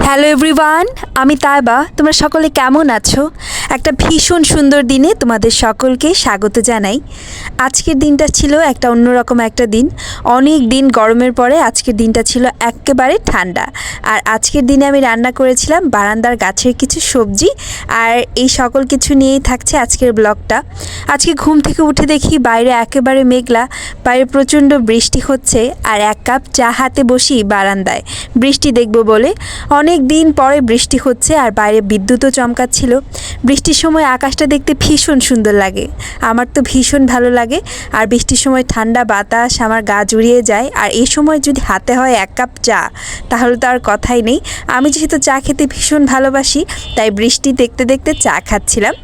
Hello everyone, আমি তাইবা। তোমরা সকলে কেমন আছো? একটা ভীষণ সুন্দর দিনে তোমাদের সকলকে স্বাগত জানাই। আজকের দিনটা ছিল একটা অন্যরকম একটা দিন। অনেক দিন গরমের পরে আজকের দিনটা ছিল একেবারে ঠান্ডা। আর আজকের দিনে আমি রান্না করেছিলাম বারান্দার গাছের কিছু সবজি, আর এই সকল কিছু নিয়েই থাকছে আজকের ব্লগটা। আজকে ঘুম থেকে উঠে দেখি বাইরে একেবারে মেঘলা, বাইরে প্রচণ্ড বৃষ্টি হচ্ছে। আর এক কাপ চা হাতে বসি বারান্দায় বৃষ্টি দেখব বলে। অনেক দিন পরে বৃষ্টি হচ্ছে আর বাইরে বিদ্যুৎও চমকাচ্ছিল। বৃষ্টির সময় আকাশটা দেখতে ভীষণ সুন্দর লাগে, আমার তো ভীষণ ভালো লাগে। আর বৃষ্টির সময় ঠান্ডা বাতাস আমার গা জুড়িয়ে যায়। আর এই সময় যদি হাতে হয় এক কাপ চা, তাহলে তো আর কথাই নেই। আমি যেহেতু চা খেতে ভীষণ ভালোবাসি, তাই বৃষ্টি দেখতে দেখতে চা খাচ্ছিলাম।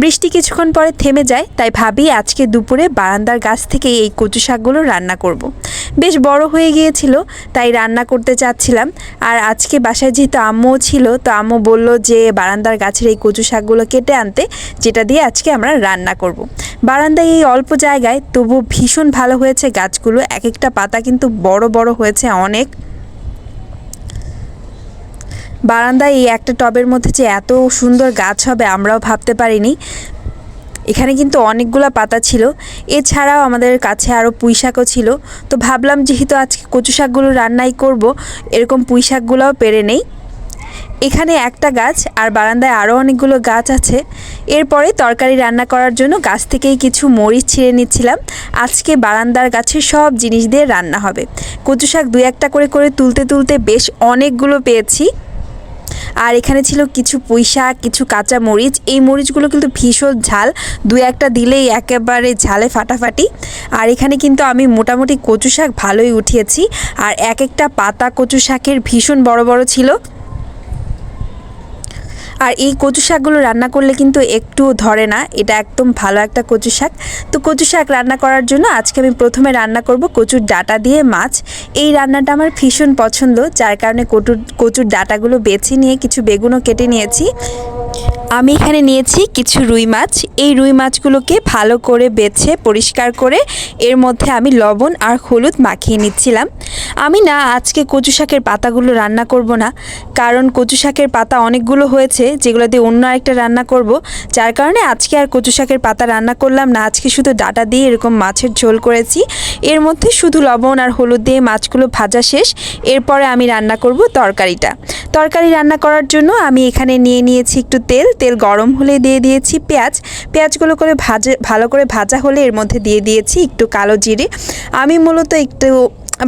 বৃষ্টি কিছুক্ষণ পরে থেমে যায়, তাই ভাবি আজকে দুপুরে বারান্দার গাছ থেকে এই কচু শাকগুলো রান্না করব। বেশ বড় হয়ে গিয়েছিল, তাই রান্না করতে চাচ্ছিলাম। আর আজকে বাসায় যেহেতু আম্মুও ছিল, তো আম্মু বলল যে বারান্দার গাছের এই কচু শাকগুলো কেটে আনতে, যেটা দিয়ে আজকে আমরা রান্না করব। বারান্দায় এই অল্প জায়গায় তবু ভীষণ ভালো হয়েছে গাছগুলো, এক একটা পাতা কিন্তু বড় বড় হয়েছে অনেক। বারান্দায় এই একটা টবের মধ্যে যে এত সুন্দর গাছ হবে আমরাও ভাবতে পারিনি। এখানে কিন্তু অনেকগুলো পাতা ছিল। এছাড়াও আমাদের কাছে আরও পুঁই শাকও ছিল, তো ভাবলাম যেহেতু আজকে কচু শাকগুলো রান্নাই করব, এরকম পুঁই শাকগুলোও পেরে নেই। এখানে একটা গাছ, আর বারান্দায় আরও অনেকগুলো গাছ আছে। এরপরে তরকারি রান্না করার জন্য গাছ থেকেই কিছু মরিচ ছিঁড়ে নিচ্ছিলাম। আজকে বারান্দার গাছের সব জিনিস দিয়ে রান্না হবে। কচু শাক দুই একটা করে করে তুলতে তুলতে বেশ অনেকগুলো পেয়েছি। আর এখানে ছিল কিছু পুঁই শাক, কিছু কাঁচা মরিচ। এই মরিচগুলো কিন্তু ভীষণ ঝাল, দু একটা দিলেই একেবারে ঝালে ফাটাফাটি। আর এখানে কিন্তু আমি মোটামুটি কচু শাক ভালোই উঠিয়েছি। আর এক একটা পাতা কচু শাকের ভীষণ বড় বড় ছিল। আর এই কচু শাকগুলো রান্না করলে কিন্তু একটুও ধরে না, এটা একদম ভালো একটা কচু শাক। তো কচু শাক রান্না করার জন্য আজকে আমি প্রথমে রান্না করব কচুর ডাঁটা দিয়ে মাছ। এই রান্নাটা আমার ভীষণ পছন্দ, যার কারণে কচুর ডাঁটাগুলো বেছে নিয়ে কিছু বেগুনও কেটে নিয়েছি। আমি এখানে নিয়েছি কিছু রুই মাছ। এই রুই মাছগুলোকে ভালো করে বেছে পরিষ্কার করে এর মধ্যে আমি লবণ আর হলুদ মাখিয়ে নিচ্ছিলাম। আমি না আজকে কচু শাকের পাতাগুলো রান্না করব না, কারণ কচু শাকের পাতা অনেকগুলো হয়েছে যেগুলো দিয়ে অন্য আরেকটা রান্না করব, যার কারণে আজকে আর কচু শাকের পাতা রান্না করলাম না। আজকে শুধু ডাঁটা দিয়ে এরকম মাছের ঝোল করেছি। এর মধ্যে শুধু লবণ আর হলুদ দিয়ে মাছগুলো ভাজা শেষ। এরপরে আমি রান্না করব তরকারিটা। তরকারি রান্না করার জন্য আমি এখানে নিয়ে নিয়েছি একটু তেল গরম হলে দিয়ে দিয়েছি পেঁয়াজগুলো করে ভালো করে ভাজা হলে এর মধ্যে দিয়ে দিয়েছি একটু কালো জিরে। আমি মূলত একটু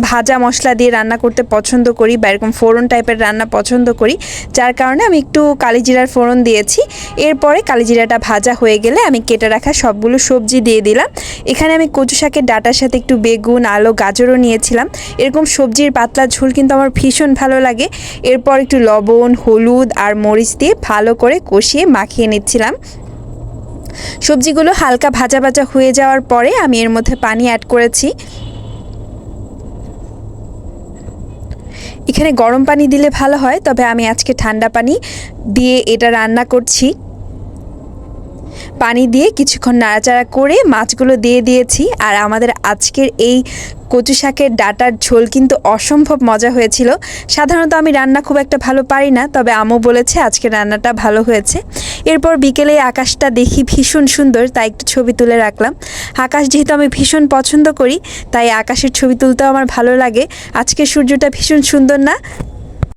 ভাজা মশলা দিয়ে রান্না করতে পছন্দ করি, বা এরকম ফোড়ন টাইপের রান্না পছন্দ করি, যার কারণে আমি একটু কালিজিরার ফোড়ন দিয়েছি। এরপরে কালিজিরাটা ভাজা হয়ে গেলে আমি কেটে রাখা সবগুলো সবজি দিয়ে দিলাম। এখানে আমি কচু শাকের ডাঁটার সাথে একটু বেগুন, আলু, গাজরও নিয়েছিলাম। এরকম সবজির পাতলা ঝোল কিন্তু আমার ভীষণ ভালো লাগে। এরপর একটু লবণ, হলুদ আর মরিচ দিয়ে ভালো করে কষিয়ে মাখিয়ে নিচ্ছিলাম। সবজিগুলো হালকা ভাজা ভাজা হয়ে যাওয়ার পরে আমি এর মধ্যে পানি অ্যাড করেছি। এখানে গরম পানি দিলে ভালো হয়, তবে আমি আজকে ঠান্ডা পানি দিয়ে এটা রান্না করছি। পানি দিয়ে কিছুক্ষণ নাড়াচাড়া করে মাছগুলো দিয়ে দিয়েছি। আর আমাদের আজকের এই কচু শাকের ডাঁটার ঝোল কিন্তু অসম্ভব মজা হয়েছিল। সাধারণত আমি রান্না খুব একটা ভালো পারি না, তবে আম্মু বলেছে আজকে রান্নাটা ভালো হয়েছে। এরপর বিকেলে আকাশটা দেখি ভীষণ সুন্দর, তাই একটু ছবি তুলে রাখলাম। আকাশ যেহেতু আমি ভীষণ পছন্দ করি, তাই আকাশের ছবি তুলতেও আমার ভালো লাগে। আজকে সূর্যটা ভীষণ সুন্দর না?